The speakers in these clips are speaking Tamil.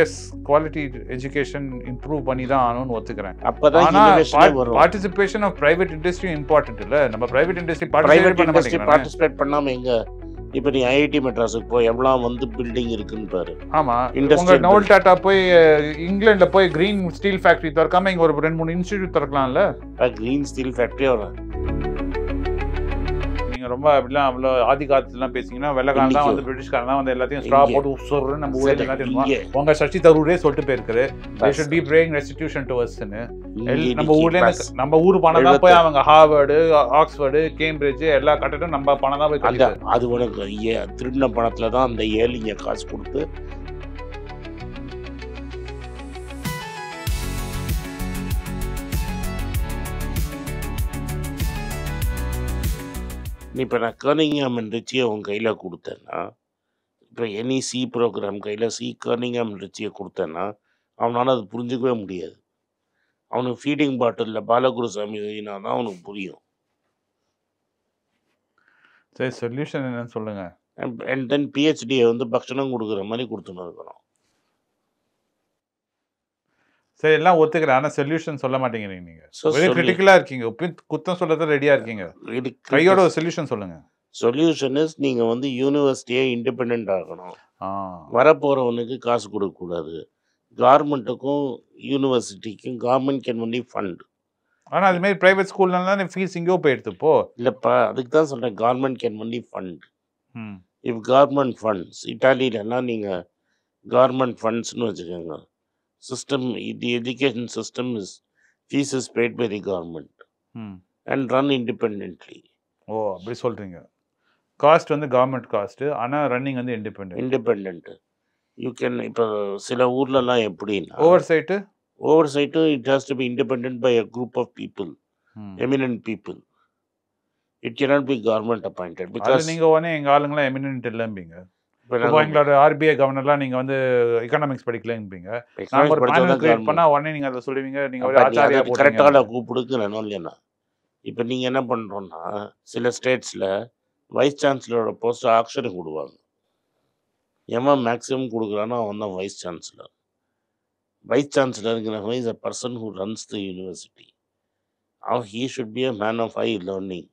எஸ் குவாலிட்டி எஜுகேஷன் இம்ப்ரூவ் பண்ணி தான் ஆகணும்னு ஒத்துக்கிறேன். அப்பதான் ஆனா innovation-ஏ வரும். Participation of private industry important இல்ல. நம்ம private industry private industry participate participate பண்ணாம எங்க? இப்ப நீ ஐஐடி மெட்ராஸுக்கு போய் எவ்வளோ வந்து பில்டிங் இருக்குன்னு பாரு. ஆமா, Industrial உங்க நோல் டாட்டா போய் இங்கிலாந்துல போய் கிரீன் ஸ்டீல் ஃபேக்டரி திறக்காம இங்க ஒரு 2-3 இன்ஸ்டிடியூட் திறக்கலாம்ல. கிரீன் ஸ்டீல் ஃபேக்டரி வரும். நீங்க ரொம்ப அப்படிலாம் அவ்வளோ ஆதி காலத்துலாம் பேசிங்கன்னா வெள்ளக்காரன் தான் வந்து பிரிட்டிஷ்காரன் தான் வந்து எல்லாத்தையும் ஸ்ட்ரா போட்டு உசுறு நம்ம ஊரில் எல்லாத்தையும் உங்க சசி தரூரே சொல்லிட்டு போயிருக்காரு. they should be paying restitution to us ன்னு. நம்ம ஊர்ல நம்ம ஊர் பணம் தான் போய் அவங்க ஹார்வர்டு, ஆக்ஸ்போர்டு, கேம்பிரிட்ஜ் எல்லா கட்டடம் நம்ம பணம் தான் போய் கட்டிட்டு. அது உனக்கு திருடின பணத்துல தான் அந்த ஏழைங்க காசு கொடுத்து இப்போ நான் கர்னிங்ஹாம் அண்ட் ரிச்சியை உன் கையில் கொடுத்தேன்னா, இப்போ எனி சி ப்ரோக்ராம் கையில் கர்னிங்ஹாம் அண்ட் ரிச்சியை கொடுத்தேன்னா அவனால் அது புரிஞ்சிக்கவே முடியாது. அவனுக்கு ஃபீடிங் பாட்டிலில் பாலகுருசாமி எழுதினா தான் அவனுக்கு புரியும். சரி, சொல்யூஷன் என்னன்னு சொல்லுங்க. அண்ட் தென் பிஹெச்டியை வந்து பக்ஷணம் கொடுக்குற மாதிரி கொடுத்துன்னு இருக்கிறோம். சரி, எல்லாம் ஒத்துக்கிறேன். ஆனால் சொல்யூஷன் சொல்ல மாட்டேங்கிறீங்க. நீங்கள் வெரி கிரிட்டிக்கலாக இருக்கீங்க. குத்தம் சொல்லதான் ரெடியாக இருக்கீங்க. கையோட ஒரு சொல்யூஷன் சொல்லுங்க. சொல்யூஷன் இஸ் நீங்கள் வந்து யூனிவர்சிட்டியை இண்டிபெண்ட் ஆகணும். வரப்போகிறவனுக்கு காசு கொடுக்கக்கூடாது. கவர்மெண்ட்டுக்கும் யூனிவர்சிட்டிக்கும் கவர்மெண்ட் கேன் ஒன்லி ஃபண்ட். ஆனால் அதுமாரி ப்ரைவேட் ஸ்கூல்லாம் ஃபீஸ் எங்கேயோ போயிடுதுப்போ. இல்லைப்பா, அதுக்கு தான் சொல்கிறேன் government can only fund. If government funds இட்டாலியிலலாம் நீங்கள் கவர்மெண்ட் ஃபண்ட்ஸ்னு வச்சுக்கோங்க. System, the education system fees is paid by the government and run independently. ஓ, அப்படி சொல்றீங்க. காஸ்ட் வந்து கவர்மெண்ட் காஸ்ட், ஆனா ரன்னிங் வந்து இண்டிபெண்டன்ட். யூ கேன் இப்போ சில ஊர்லலாம் எப்படின்னா oversight it has to be independent by a group of people, eminent people. It cannot be government appointed because நீங்க உடனே எங்க ஆளுங்களாம் எமினன்ட் இல்லைம்பீங்க. எங்களோட ஆர்பிஐ கவர்னர்லாம் நீங்க வந்து எக்கனாமிக்ஸ் படிக்கலம்பீங்க. நாங்க ஒரு பேனல் கிரியேட் பண்ணா உடனே நீங்க அதை சொல்லுவீங்க. நீங்க ஒரு ஆச்சாரியா கரெக்டாக கூப்பிடுக்கிறேனோ இல்லையா? இப்போ நீங்கள் என்ன பண்ணுறோன்னா, சில ஸ்டேட்ஸில் வைஸ் சான்சலரோட போஸ்ட் ஆக்ஷனுக்கு கொடுவாங்க. எவன் மேக்ஸிமம் கொடுக்குறானோ அவன் தான் வைஸ் சான்சலர். வைஸ் சான்சலருங்கிறவன் is a person who runs the university. He should be a man of high learning.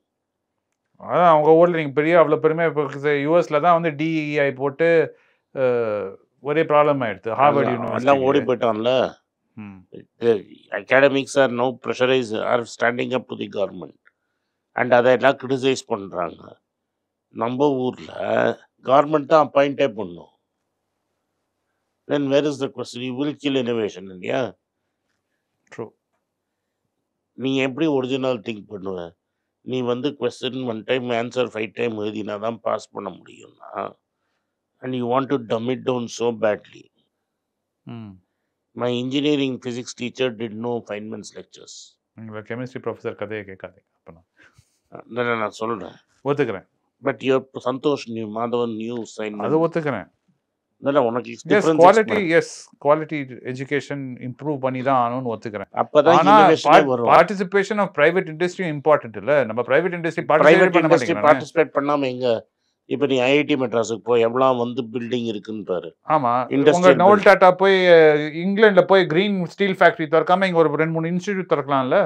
அதான் அவங்க ஊரில் நீங்கள் பெரிய அவ்வளோ பெருமையாக இப்போ யூஎஸில் தான் வந்து டிஇஐ போட்டு ஒரே ப்ராப்ளம் ஆகிடுது. ஹார்வர்ட் யூனிவர்சிட்டி ஓடி போயிட்டான்ல. Academics are no pressurise are standing up to the government and அதெல்லாம் கிரிட்டிசைஸ் பண்ணுறாங்க. நம்ம ஊரில் கவர்மெண்ட் தான் அப்பாயிண்டே பண்ணும். Then where is the question? You will kill innovation இல்லையா? ட்ரூ. நீங்கள் எப்படி ஒரிஜினல் திங்க் பண்ணுவேன்? நீ வந்து கொஸ்டின் 1 டைம் ஆன்சர் 5 டைம் எழுதினா தான் பாஸ் பண்ண முடியும்னா, and you want to dumb it down so badly. My engineering physics teacher did know Feynman's lectures. உங்களை கெமிஸ்ட்ரி ப்ரொஃபஸர் கதையை கேட்காதீங்க. அப்போ நான் சொல்கிறேன், ஒத்துக்கிறேன். But your Santosh Madhavan new sign அது ஒத்துக்கிறேன். உனக்கு குவாலிட்டி எஜுகேஷன் இம்ப்ரூவ் பண்ணி தான் ஆகணும்னு ஒத்துக்கிறேன். அப்பதான் participation of private industry important இல்ல. நம்ம பிரைவேட் இண்டஸ்ட்ரி பார்ட்டிசிபேட் பண்ணாம எங்க? இப்ப நீ ஐஐடி மெட்ராஸுக்கு போய் எவ்வளோ வந்து பில்டிங் இருக்குன்னு பாரு. ஆமா, உங்க நோல் டாட்டா போய் இங்கிலாந்துல போய் கிரீன் ஸ்டீல் ஃபேக்டரி திறக்காம இங்க ஒரு 2-3 இன்ஸ்டிடியூட் திறக்கலாம்ல.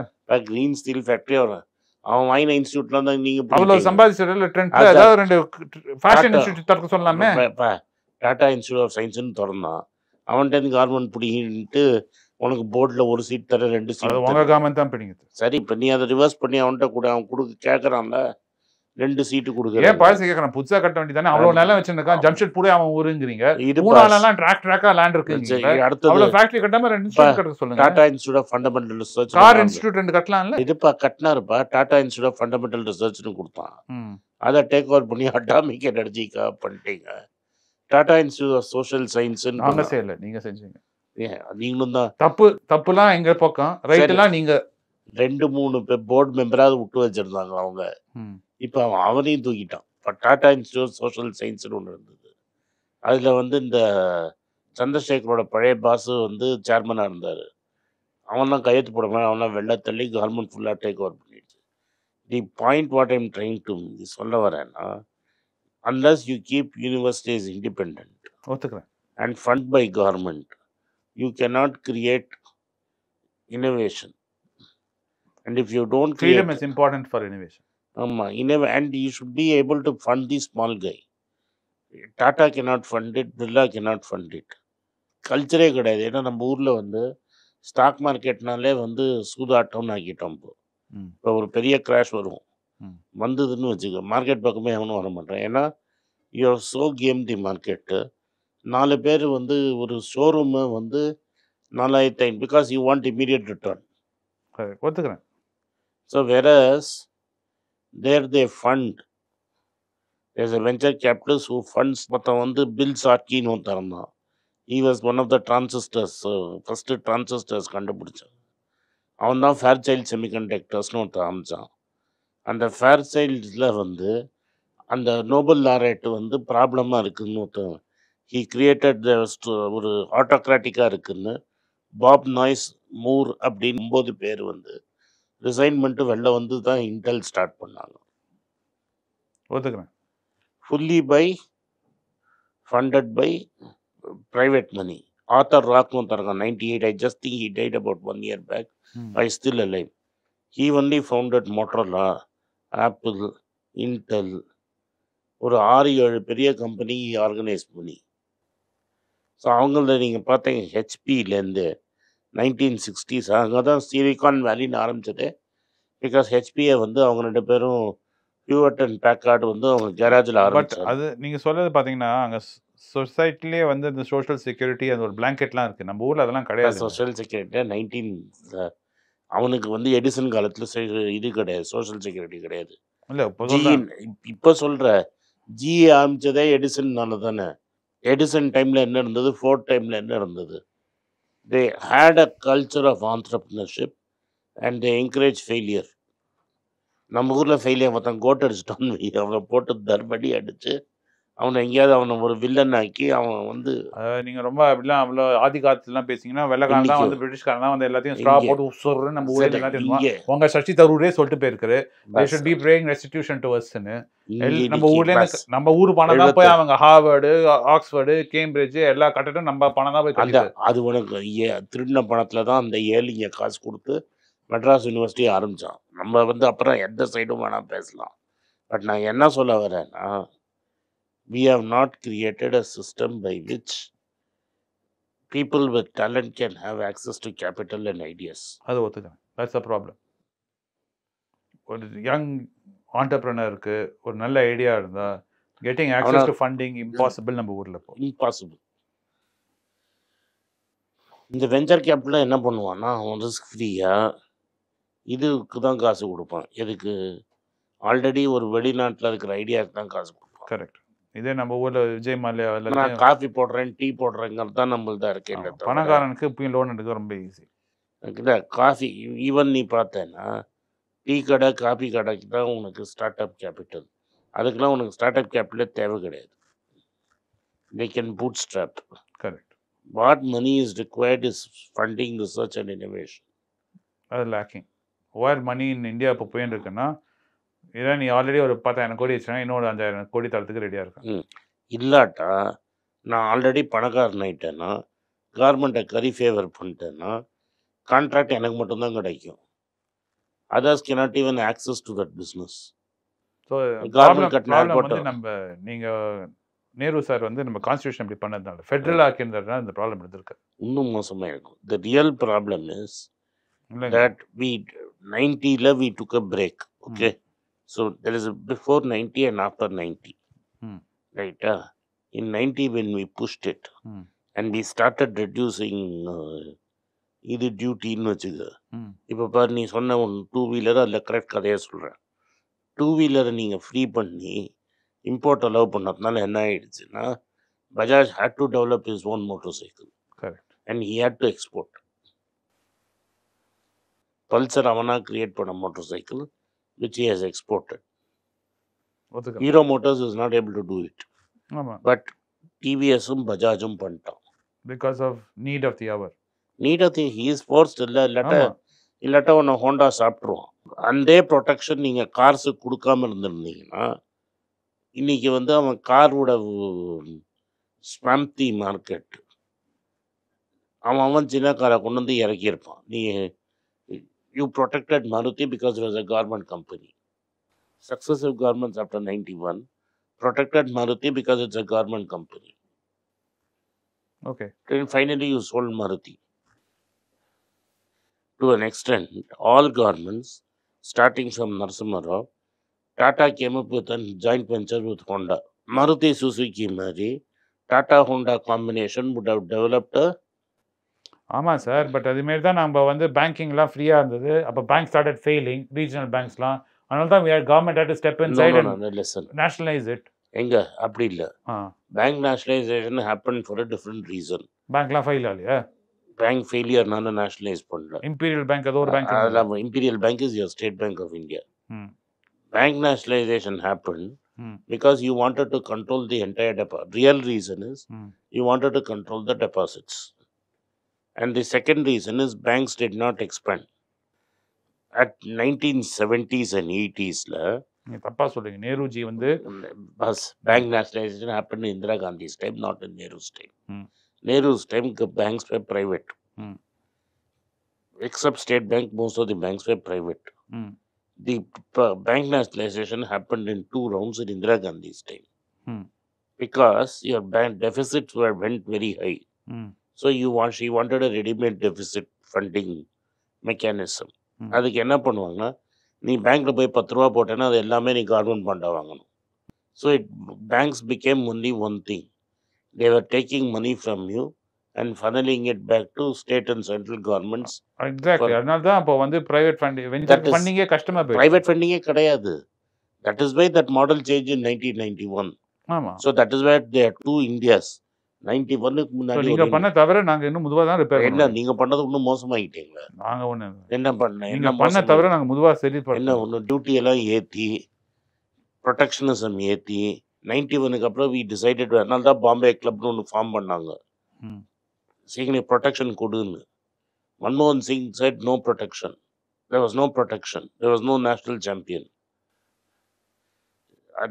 கிரீன் ஸ்டீல் ஃபேக்டரி அவன் வாங்கின இன்ஸ்டிடியூட்ல தான் நீங்க அவ்வளவு சம்பாதிச்சிடல. ட்ரெண்ட்ல ஏதாவது 2 ஃபேஷன் இன்ஸ்டிடியூட் திறக்க சொல்லலாமே. டாடா இன்ஸ்டியூட் ஆஃப் சயின்ஸ்னு திறந்தான். அவன்கிட்ட கவர்மெண்ட் பிடிக்கிட்டு உனக்கு போர்டில் ஒரு சீட் தர 2 சீட் உங்க கவர்மெண்ட் தான் பிடிக்குது. சரி, இப்போ நீ அதை ரிவர்ஸ் பண்ணி அவன்கிட்ட கூட அவன் கொடுக்க கேட்கறான்ல 2 சீட்டு கொடுக்குற. ஏன் பாலிசி கேட்கறான்? புதுசா கட்ட வேண்டியதானே. அவ்வளவு நிலம் வச்சிருக்கான். ஜம்ஷெட் பூரே அவன் ஊருங்கிறீங்க. மூணாலாம் ட்ராக்கா லேண்ட் இருக்கு. அவ்வளவு ஃபேக்டரி கட்டாம 2 இன்ஸ்டிடியூட் கட்ட சொல்லுங்க. Tata institute of fundamental research கார் இன்ஸ்டிடியூட் 2 கட்டலாம்ல. இதுப்பா கட்டினாருப்பா. டாடா இன்ஸ்டியூட் ஆஃப் ஃபண்டமெண்டல் ரிசர்ச்னு கொடுத்தான். அதை டேக் ஓவர் பண்ணி அட்டாமிக் எனர்ஜிக்கா பண்ணிட்டீங்க. Tata institute of social science நாங்க செய்யல, நீங்க செஞ்சீங்க. நீங்களும் தான். தப்புலாம் எங்க பக்கம், ரைட்லாம் நீங்க. 2-3 போர்டு மெம்பராவது விட்டு வச்சிருந்தாங்க அவங்க. இப்போ அவனையும் தூக்கிட்டான். இப்போ டாடா இன்ஸ்டியூட் சோஷியல் சயின்ஸ்னு ஒன்று இருந்தது. அதில் வந்து இந்த சந்திரசேகரோட பழைய பாஸு வந்து சேர்மனாக இருந்தார். அவன் தான் கையெழுத்து போடுவேன். அவன் வெள்ளை தள்ளி கவர்மெண்ட் ஃபுல்லாக டேக் ஓவர் பண்ணிடுச்சு. The point what I'm trying to சொல்ல வரேன்னா, unless you keep universities independent. ஒத்துக்கிறேன். and fund by government, you cannot create innovation. And if you don't freedom create, is important for innovation. and you should be able to fund the small guy. Tata cannot fund it, Birla cannot fund it. கல்ச்சரே கிடையாது. ஏன்னா நம்ம ஊரில் வந்து ஸ்டாக் மார்க்கெட்னாலே வந்து சூதாட்டம்னு ஆக்கிட்டோம். இப்போ ஒரு பெரிய கிராஷ் வரும் வந்ததுன்னு வச்சுக்க, மார்க்கெட் பக்கமே எவனும் வர மாட்டேன். ஏன்னா you are so game the market. 4 பேர் வந்து ஒரு ஷோரூமை வந்து 4,500 because you want immediate return. ஒத்துக்கிறேன். So whereas there they fund, there's a venture capitalist who funds. மொத்தம் வந்து பில் சாட்கின்னு ஒருத்தர் இருந்தான். he was one of the transistors, first transistors கண்டுபிடிச்சான். அவன் தான் ஃபேர்சைல்ட் செமிகண்டக்டர்ஸ்னு ஒருத்தர் ஆரம்பித்தான். அந்த ஃபேர்சைல்ட்ஸில் வந்து அந்த நோபல் லாரேட் வந்து ப்ராப்ளமாக இருக்குதுன்னு ஒருத்தன் ஹீ கிரியேட்டட் ஒரு ஆட்டோக்ராட்டிக்காக இருக்குதுன்னு பாப் நாய்ஸ் மூர் அப்படின்னு 9 பேர் வந்து ரிசைன் பண்ணிட்டு வெளில வந்து தான் இன்டெல் ஸ்டார்ட் பண்ணாங்க. ஒத்துக்கிறேன். Fully by funded by private money. Arthur Rock ஒருத்தருக்கான் 98. I just think he died about 1 year back. I still alive. He only founded Motorola, Apple, Intel. ஒரு 6-7 பெரிய கம்பெனி ஆர்கனைஸ் பண்ணி. ஸோ அவங்கள நீங்கள் பார்த்தீங்க ஹெச்பியிலேருந்து 1960s அங்கே தான் சிலிகான் வேலின்னு ஆரம்பித்தது. பிகாஸ் ஹெச்பியை வந்து அவங்க 2 பேரும் ஹியூவர்ட் அண்ட் பேக்கார்டு வந்து அவங்க கேரேஜில் ஆரம்பிச்சாங்க. அது நீங்கள் சொல்கிறது பார்த்தீங்கன்னா அங்கே சொசைட்டிலே வந்து இந்த சோஷியல் செக்யூரிட்டி அது ஒரு பிளாங்கெட்லாம் இருக்குது. நம்ம ஊரில் அதெல்லாம் கிடையாது. சோஷியல் செக்யூரிட்டி அவனுக்கு வந்து எடிசன் காலத்தில் இது கிடையாது, சோஷியல் செக்யூரிட்டி கிடையாது. இல்லை இப்போ சொல்கிற ஜி ஆரம்பித்ததே எடிசன்னால தானே. எடிசன் டைமில் என்ன இருந்தது, ஃபோர்ட் டைமில் என்ன இருந்தது? They had a culture of entrepreneurship and they encourage failure. நம்ம ஊரில் ஃபெயிலியர் மொத்தம் கோட் அடிச்சிட்டோன்னு அவனை போட்டு தர்படி அடித்து அவனை எங்கேயாவது அவனை ஒரு வில்லன் ஆக்கி அவன் வந்து நீங்கள் ரொம்ப அப்படிலாம் அவ்வளோ ஆதி காலத்துலாம் பேசிங்கன்னா வெள்ளக்காரன் தான் வந்து பிரிட்டிஷ்காரன் தான் வந்து எல்லாத்தையும் ஸ்ட்ரா போட்டு உசுர்ன்னு நம்ம ஊரில் எல்லாத்தையும் உங்கள் சஷ்டி தரூரே சொல்லிட்டு போயிருக்காரு. they should be paying restitution to us ன்னு. நம்ம ஊர்லேருந்து நம்ம ஊர் பணம் தான் போய் அவங்க ஹார்வர்டு, ஆக்ஸ்ஃபோர்டு, கேம்பிரிட்ஜ் எல்லா கட்டட்டும் நம்ம பணம் தான் போய் கட்டிட்டு. அது உனக்கு திருடின பணத்தில் தான் அந்த ஏழிங்க காசு கொடுத்து மெட்ராஸ் யூனிவர்சிட்டி ஆரம்பித்தான். நம்ம வந்து அப்புறம் எந்த சைடும் வேணால் பேசலாம். பட் நான் என்ன சொல்ல வரேன்னா, we have not created a system by which people with talent can have access to capital and ideas. அது ஒத்துக்கிறேன். that's the problem. ஒரு யங் ஆண்டர்பிரனருக்கு ஒரு நல்ல ஐடியா இருந்தா getting access to funding impossible நம்ம ஊர்ல. impossible. இந்த வெஞ்சர் கேபிட்டல் என்ன பண்ணுவான்னா அவன் ரிஸ்க் ஃப்ரீயாக இதுக்கு தான் காசு கொடுப்பான். எதுக்கு? ஆல்ரெடி ஒரு வெளிநாட்டில் இருக்கிற ஐடியாவுக்கு தான் காசு கொடுப்பான். கரெக்ட். இதே நம்ம ஊரில் விஜய் மாலியா நான் காஃபி போடுறேன், டீ போடுறேங்கிறது தான் நம்மள்தான் இருக்கேன். பணக்காரனுக்கு இப்பயும் லோன் எடுக்க ரொம்ப ஈஸி. இல்லை காஃபி ஈவன் நீ பார்த்தேன்னா டீ கடை காஃபி கடைக்கு தான் உனக்கு ஸ்டார்ட் அப் கேபிட்டல். அதுக்கெல்லாம் உனக்கு ஸ்டார்ட் அப் கேபிட்டலே தேவை கிடையாது. they can bootstrap. Correct. What money is required is funding research and innovation. அது lacking. where money in India இப்போ போயின்னு இருக்குன்னா இதை நீ ஆல்ரெடி ஒரு 10,000 கோடி வச்சுனா இன்னொரு 5,000 கோடி தரத்துக்கு ரெடியாக இருக்கும். இல்லாட்டா நான் ஆல்ரெடி பணக்காரன் ஆகிட்டேன்னா, கவர்மெண்ட்டை கரி ஃபேவர் பண்ணிட்டேன்னா கான்ட்ராக்ட் எனக்கு மட்டும்தான் கிடைக்கும். Others cannot even access to that business. So government கட்டினா வந்து நம்ம நீங்கள் நேரு சார் வந்து நம்ம கான்ஸ்டியூஷன் இப்படி பண்ணதுனால ஃபெட்ரல் ஆக்கியிருந்ததுனால இந்த ப்ராப்ளம் இருந்திருக்கு. இன்னும் மோசமாக இருக்கும். The real problem is that we 90 we took a break. Okay. So there is a before 90 and after 90. Right. In 90 when we pushed it and we started reducing இது டியூட்டின்னு வச்சுக்க. இப்போ பாரு நீ சொன்ன ஒன்று 2-வீலர் அதில் கரெக்ட் கதையாக சொல்கிறேன். 2-வீலரை நீங்கள் ஃப்ரீ பண்ணி இம்போர்ட் அலோவ் பண்ணதுனால என்ன ஆயிடுச்சுன்னா, Bajaj had to develop his own motorcycle. Correct. And he had to export. Pulsar அவனா கிரியேட் பண்ண motor cycle which he has exported. Hero Motors is not able to do it. But TVSum Bajajum பண்ணிட்டான். Because of need of the hour. Need of the he is forced இல்லாட்டா ஒன்று ஹோண்டா சாப்பிட்ருவான். அந்த ப்ரொடெக்ஷன் நீங்கள் கார்ஸுக்கு கொடுக்காம இருந்திருந்தீங்கன்னா இன்னைக்கு வந்து அவன் காரோட ஸ்வாம்ப் தி மார்க்கெட். அவன் சின்னக்காரை கொண்டு வந்து இறக்கியிருப்பான். நீ you protected Maruti because it was a government company. Successive governments after 91 protected Maruti because it's a government company. Okay. Then finally you sold Maruti. To an extent, all governments, starting from Narasimha Rao, Tata came up with a joint venture with Honda. Maruti Suzuki Mari, Tata Honda combination would have developed a. ஆமாம் சார், பட் அதுமாரி தான் நம்ம வந்து பேங்கிங்லாம் ஃப்ரீயாக இருந்தது. அப்போ பேங்க் ஸ்டார்டட் ஃபெயிலிங், ரீஜனல் பேங்க்ஸ்லாம். அதனால தான் government had to step inside and nationalise it. எங்க அப்படி இல்லை. Bank nationalisation happen for a different reason. பேங்க்லாம் ஃபெயில் ஆகலையா? பேங்க் ஃபெயிலியர்னால நேஷனலைஸ் பண்ணல. இம்பீரியல் பேங்க் ஏதோ ஒரு பேங்க். அதெல்லாம் imperial bank is your state bank of India. Bank nationalization happened because you wanted to control the entire deposit. Real reason is you wanted to control the deposits. And the second reason is banks did not expand. At 1970s and 80s, தப்பா சொல்றீங்க. நேருஜி வந்து bank nationalization happened in Indira Gandhi's time, not in Nehru's time. Nehru's time, banks were private. Except State Bank, most of the banks were private. The bank nationalization happened in 2 rounds in Indira Gandhi's time. Because your bank deficits went very high. So she wanted a ready-made deficit funding mechanism. அதுக்கு என்ன பண்ணுவாங்கன்னா, நீ பேங்க்ல போய் 10 ரூபா போட்டேன்னா அது எல்லாமே நீ கவர்மெண்ட் பாண்டா வாங்கணும். So banks became only one thing. They were taking money from you and funneling it back to state and central governments. Exactly. அதனால தான் அப்போ வந்து பிரைவேட் ஃபண்டிங்கே கஷ்டமா போயிடுச்சு. பிரைவேட் ஃபண்டிங்கே கிடையாது. That is why that model changed in 1991. ஆமா. So that is why there are 2 Indias. 91க்கு முன்னாடி நீங்க பண்ண தவிர நாங்க இன்னும் முதுவா தான் ரிப்பேர் பண்ணோம். என்ன நீங்க பண்ணது இன்னும் மோசமாயிட்டீங்க. நாங்க ஒண்ணு என்ன பண்ண தவிர நாங்க முதுவா சரி பண்ணோம். என்ன ஒண்ணு டியூட்டி எல்லாம் ஏத்தி ப்ரொடெக்ஷனிசம் ஏத்தி 91க்கு அப்புறம் we decided, அதனால தான் பாம்பே கிளப்னு ஒன்று ஃபார்ம் பண்ணாங்க. சீக்கிரம் ப்ரொடெக்ஷன் கொடுன்னு. மன்மோகன் Singh said no protection. There was no protection. There was no national champion.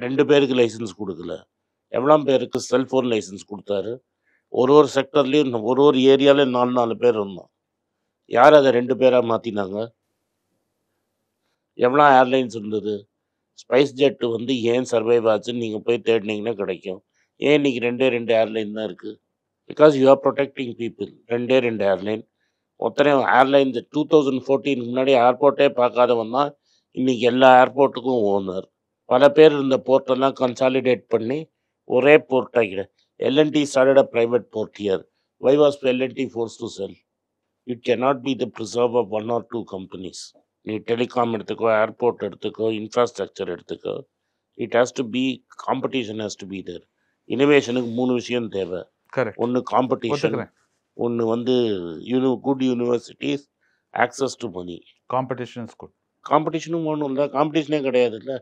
2 பேருக்கு லைசன்ஸ் கொடுக்கல. எவ்வளோ பேருக்கு செல்ஃபோன் லைசன்ஸ் கொடுத்தாரு. ஒரு செக்டர்லேயும் ஒரு ஏரியாவில் 4 பேர் இருந்தோம். யார் அதை 2 பேராக மாற்றினாங்க? எவ்வளோ ஏர்லைன்ஸ் இருந்தது? ஸ்பைஸ் ஜெட்டு வந்து ஏன் சர்வைவ் ஆச்சுன்னு நீங்கள் போய் தேடினீங்கன்னா கிடைக்கும். ஏன் இன்னைக்கு 2 ஏர்லைன் தான் இருக்குது? Because you are protecting people. 2 airline. ஒருத்தனை ஏர்லைன்ஸ் 2014 முன்னாடி ஏர்போர்ட்டே பார்க்காதவன் தான் இன்னைக்கு எல்லா ஏர்போர்ட்டுக்கும் ஓனர். பல பேர் இருந்த போர்ட்டெல்லாம் கன்சாலிடேட் பண்ணி ஒரே போர்ட் ஆகிட. L&T started a private port here. Why was L&T forced to sell? It cannot be the preserve of 1 or 2 companies. நீ டெலிகாம் எடுத்துக்கோ, ஏர்போர்ட் எடுத்துக்கோ, இன்ஃப்ராஸ்ட்ரக்சர் எடுத்துக்கோ. It has to be, competition has to be there. இனோவேஷனுக்கு 3 விஷயம் தேவை. ஒன்று காம்படிஷன், ஒன்று வந்து good universities, access to money. காம்படிஷனும் ஒன்றும் இல்லை. காம்படிஷனே கிடையாது இல்லை.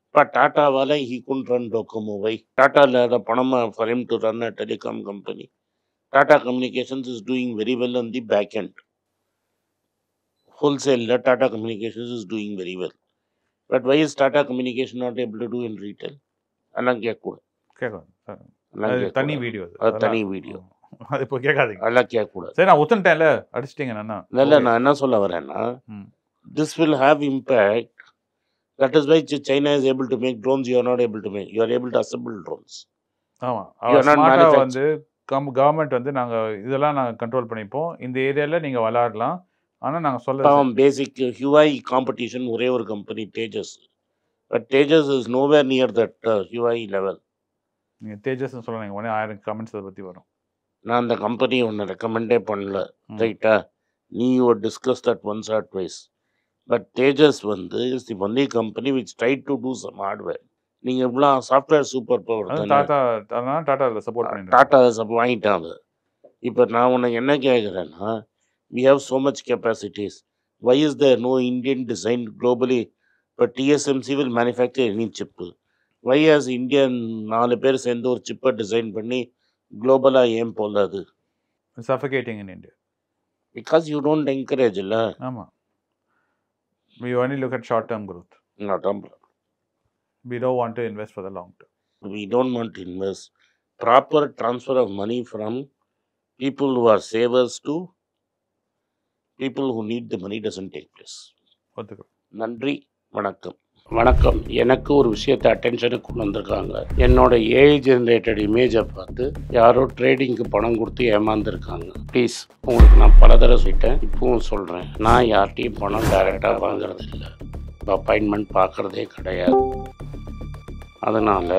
இப்போ டாட்டாவால் ஹீ குண்ட் ரன் டோகோமோவை. டாட்டா இல்லாத பணமாக for him to run a telecom company. Tata communications is doing very well on the back end. Wholesale, Tata Communications is doing very well. But why is Tata Communication not able to do in retail? அதெல்லாம் கேட்கக்கூடாது. தனி வீடியோ. தனி வீடியோ. அது இப்போ கேட்காதீங்க. அதெல்லாம் கேட்கக்கூடாது. சரி, நான் ஒத்துட்டேன்ல, அடிச்சிட்டீங்க. இல்லை, நான் என்ன சொல்ல வரேன்னா, this will have impact. That is why China is able to make drones. You are not able to make. You are able to assemble drones. ஆமாம், ஸ்மார்ட்டாக வந்து கவர்மெண்ட் வந்து நாங்கள் இதெல்லாம் நாங்கள் கண்ட்ரோல் பண்ணிப்போம். இந்த ஏரியாவில் நீங்கள் விளாடலாம். ஆனால் நாங்கள் சொல்ல பேசிக் ஹியூஐ காம்படிஷன் ஒரே ஒரு company, Tejas. But Tejas is nowhere near that Huawei level. நீங்கள் தேஜஸ்ன்னு சொல்ல நீங்கள் உடனே 1000 கமெண்ட்ஸ் அதை பற்றி வரும். நான் அந்த கம்பெனி ஒன்று ரெக்கமெண்டே பண்ணல. ரைட்டா? நீ you discuss that once or twice. But Tejas வந்து is the only company which try to do some hardware. நீங்கள் இவ்வளோ software super power Tata support பண்ணி டாட்டா வாங்கிட்டாங்க. இப்போ நான் உனக்கு என்ன கேட்குறேன்னா, we have so much capacities. Why is there no Indian design globally? But TSMC will manufacture any chip. Why has India 4 பேர் சேர்ந்து ஒரு சிப்பை டிசைன் பண்ணி குளோபலாக ஏன் போடாது? suffocating in India. Because you don't encourage. ஆமாம். We only look at short term growth. Not term. We don't want to invest for the long term. We don't want to invest. proper transfer of money from people who are savers to people who need the money doesn't take place. நன்றி, வணக்கம். வணக்கம். எனக்கு ஒரு விஷயத்தை அட்டென்ஷனுக்கு கொண்டு வந்திருக்காங்க. என்னோட ஏஐ ஜென்ரேட்டட் இமேஜை பார்த்து யாரோ ட்ரேடிங்க்கு பணம் கொடுத்து ஏமாந்துருக்காங்க. ப்ளீஸ், உங்களுக்கு நான் பல தடவை சொல்லிட்டேன், இப்பவும் சொல்கிறேன், நான் யார்கிட்டையும் பணம் டைரெக்டாக வாங்குறது இல்லை, அப்பாயின்மெண்ட் பார்க்குறதே கிடையாது. அதனால்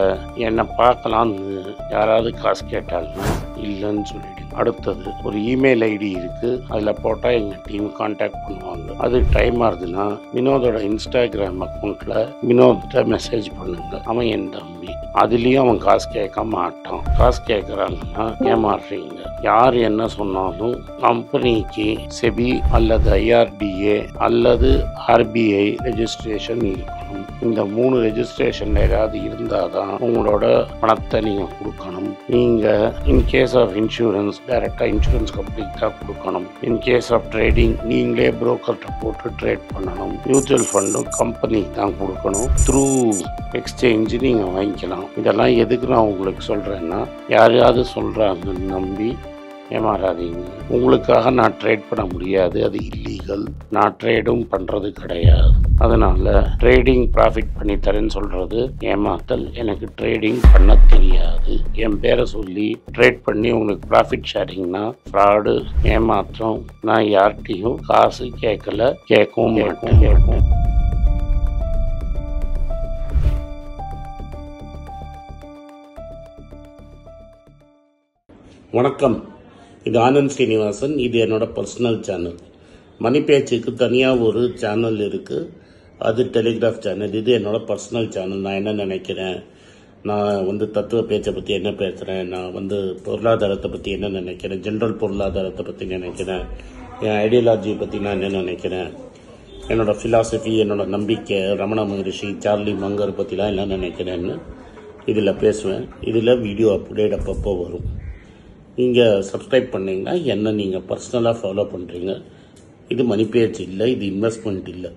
என்னை பார்க்கலான்னு யாராவது காசு கேட்டாங்கன்னா இல்லைன்னு சொல்லிவிடுங்க. அடுத்தது ஒரு இமெயில் ஐடி இருக்குது, அதில் போட்டால் எங்கள் டீம் கான்டாக்ட் பண்ணுவாங்க. அது டைம் ஆகுதுன்னா வினோதோட இன்ஸ்டாகிராம் அக்கௌண்ட்டில் வினோத்தை மெசேஜ் பண்ணுங்க. அவன் என் தம்பி, அதுலேயும் அவன் காசு கேட்க மாட்டான். காசு கேட்குறாங்கன்னா ஏமாறுறீங்க. யார் என்ன சொன்னாலும் கம்பெனிக்கு செபி அல்லது ஐஆர்டிஏ அல்லது ஆர்பிஐ ரெஜிஸ்ட்ரேஷன் இருக்கணும். இந்த 3 ரெஜிஸ்ட்ரேஷன் ஏதாவது இருந்தால் தான் உங்களோட பணத்தை நீங்கள் கொடுக்கணும். நீங்கள் இன்கேஸ் ஆஃப் இன்சூரன்ஸ் டைரெக்டாக இன்சூரன்ஸ் கம்பெனிக்கு தான் கொடுக்கணும். இன்கேஸ் ஆஃப் ட்ரேடிங் நீங்களே புரோக்கர்கிட்ட போட்டு ட்ரேட் பண்ணணும். மியூச்சுவல் ஃபண்டும் கம்பெனிக்கு தான் கொடுக்கணும். த்ரூ எக்ஸ்சேஞ்சு நீங்கள் வாங்கிக்கலாம். இதெல்லாம் எதுக்கு நான் உங்களுக்கு சொல்கிறேன்னா, யாரையாவது சொல்கிறாங்கன்னு நம்பி ஏமாறாதீங்க. உங்களுக்காக நான் ட்ரேட் பண்ண முடியாது, அது இல்லீகல். நான் ட்ரேடும் பண்ணுறது கிடையாது. அதனால் ட்ரேடிங் ப்ராஃபிட் பண்ணி தரேன்னு சொல்கிறது ஏமாத்தல். எனக்கு ட்ரேடிங் பண்ண தெரியாது. என் பேரை சொல்லி ட்ரேட் பண்ணி உங்களுக்கு ப்ராஃபிட் ஷேரிங்னா ஃப்ராடு, ஏமாற்றம். நான் யார்கிட்டையும் காசு கேட்கல, கேட்கவும் மாட்டேன். வணக்கம். இது ஆனந்த் ஸ்ரீனிவாசன். இது என்னோட பர்சனல் சேனல். மணி பேச்சுக்கு தனியாக ஒரு சேனல் இருக்குது, அது டெலிகிராஃப் சேனல். இது என்னோட பர்சனல் சேனல். நான் என்ன நினைக்கிறேன், நான் தத்துவ பேச்சை பற்றி என்ன பேசுகிறேன், நான் பொருளாதாரத்தை பற்றி என்ன நினைக்கிறேன், ஜென்ரல் பொருளாதாரத்தை பற்றி நினைக்கிறேன், என் ஐடியாலஜியை பற்றி நான் என்ன நினைக்கிறேன், என்னோட ஃபிலாசபி, என்னோட நம்பிக்கை, ரமண மகரிஷி, சார்லி மங்கர் பற்றிலாம் என்ன நினைக்கிறேன்னு இதில் பேசுவேன். இதில் வீடியோ அப்டேட் அப்பப்போ வரும். நீங்கள் சப்ஸ்கிரைப் பண்ணிங்கன்னா என்ன நீங்கள் பர்சனலாக ஃபாலோ பண்ணுறீங்க. இது மணி பேச்சு இல்லை, இது இன்வெஸ்ட்மெண்ட் இல்லை.